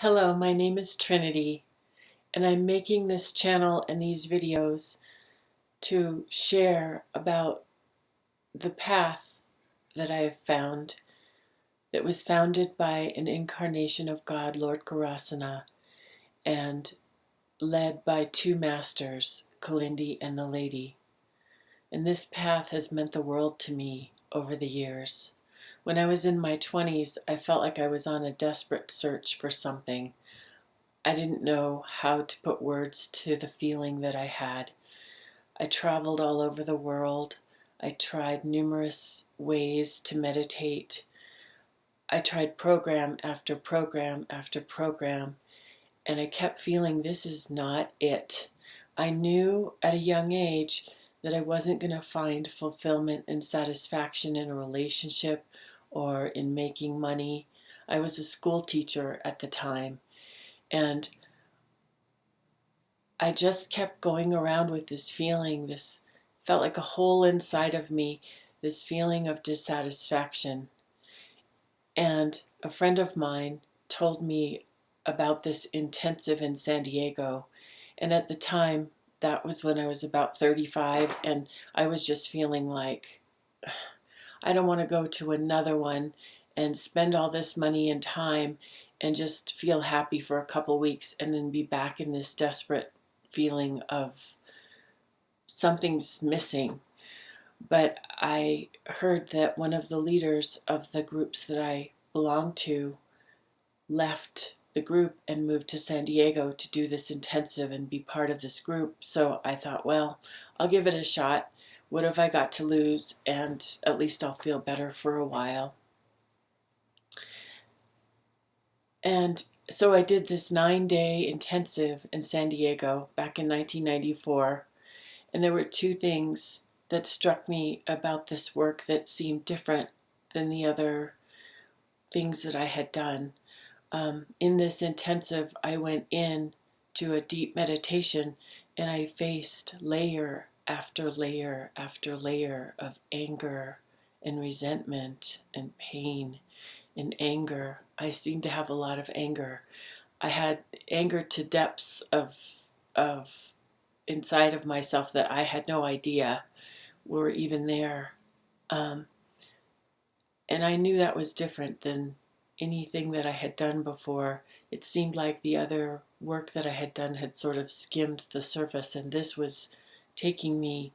Hello, my name is Trinity, and I'm making this channel and these videos to share about the path that I have found that was founded by an incarnation of God, Lord Gourasana, and led by two masters, Kalindi and The Lady. And this path has meant the world to me over the years. When I was in my 20s, I felt like I was on a desperate search for something. I didn't know how to put words to the feeling that I had. I traveled all over the world. I tried numerous ways to meditate. I tried program after program after program, and I kept feeling this is not it. I knew at a young age that I wasn't going to find fulfillment and satisfaction in a relationship or in making money. I was a school teacher at the time, and I just kept going around with this feeling, this felt like a hole inside of me, this feeling of dissatisfaction. And a friend of mine told me about this intensive in San Diego. And at the time, that was when I was about 35, and I was just feeling like, I don't want to go to another one and spend all this money and time and just feel happy for a couple weeks and then be back in this desperate feeling of something's missing. But I heard that one of the leaders of the groups that I belonged to left the group and moved to San Diego to do this intensive and be part of this group. So I thought, well, I'll give it a shot. What have I got to lose? And at least I'll feel better for a while. And so I did this 9-day intensive in San Diego back in 1994. And there were two things that struck me about this work that seemed different than the other things that I had done. In this intensive, I went in to a deep meditation, and I faced layer after layer after layer of anger and resentment and pain and anger. I seemed to have a lot of anger. I had anger to depths of inside of myself that I had no idea were even there. And I knew that was different than anything that I had done before. It seemed like the other work that I had done had sort of skimmed the surface, and this was taking me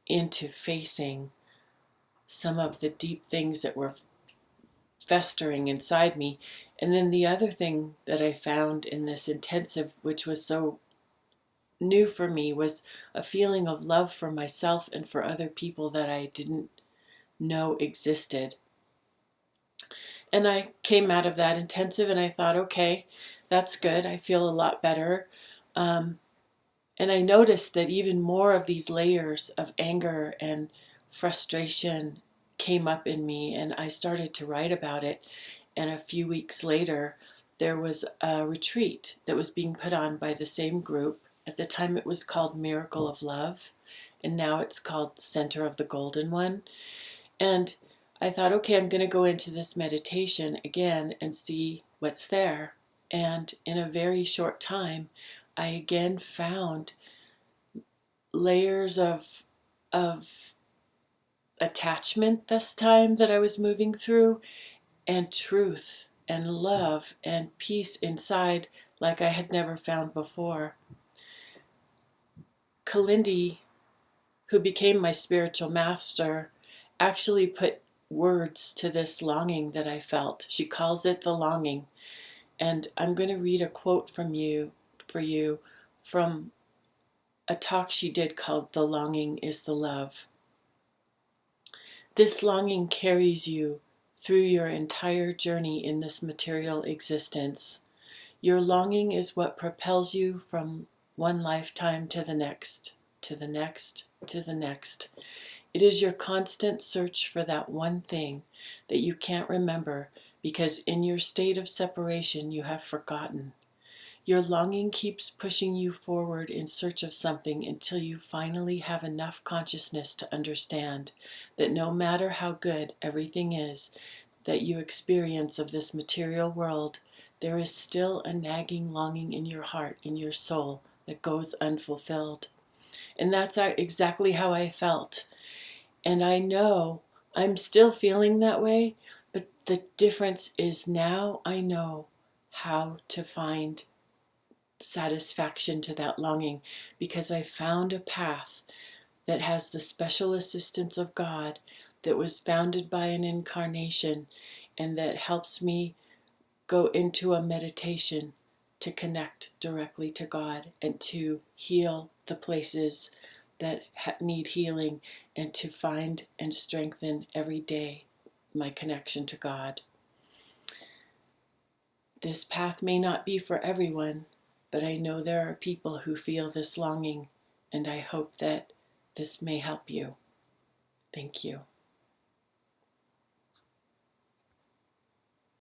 into facing some of the deep things that were festering inside me. And then the other thing that I found in this intensive, which was so new for me, was a feeling of love for myself and for other people that I didn't know existed. And I came out of that intensive and I thought, okay, that's good. I feel a lot better. And I noticed that even more of these layers of anger and frustration came up in me, and I started to write about it. And a few weeks later, there was a retreat that was being put on by the same group. At the time, it was called Miracle of Love, and now it's called Center of the Golden One. And I thought, okay, I'm going to go into this meditation again and see what's there. And in a very short time, I again found layers of attachment this time that I was moving through, and truth and love and peace inside like I had never found before. Kalindi, who became my spiritual master, actually put words to this longing that I felt. She calls it the longing. And I'm going to read a quote from you from a talk she did called The Longing is the Love. This longing carries you through your entire journey in this material existence. Your longing is what propels you from one lifetime to the next, to the next, to the next. It is your constant search for that one thing that you can't remember because in your state of separation you have forgotten. Your longing keeps pushing you forward in search of something until you finally have enough consciousness to understand that no matter how good everything is that you experience of this material world, there is still a nagging longing in your heart, in your soul, that goes unfulfilled. And that's exactly how I felt. And I know I'm still feeling that way, but the difference is now I know how to find satisfaction to that longing, because I found a path that has the special assistance of God, that was founded by an incarnation, and that helps me go into a meditation to connect directly to God and to heal the places that need healing, and to find and strengthen every day my connection to God. This path may not be for everyone, but I know there are people who feel this longing, and I hope that this may help you. Thank you.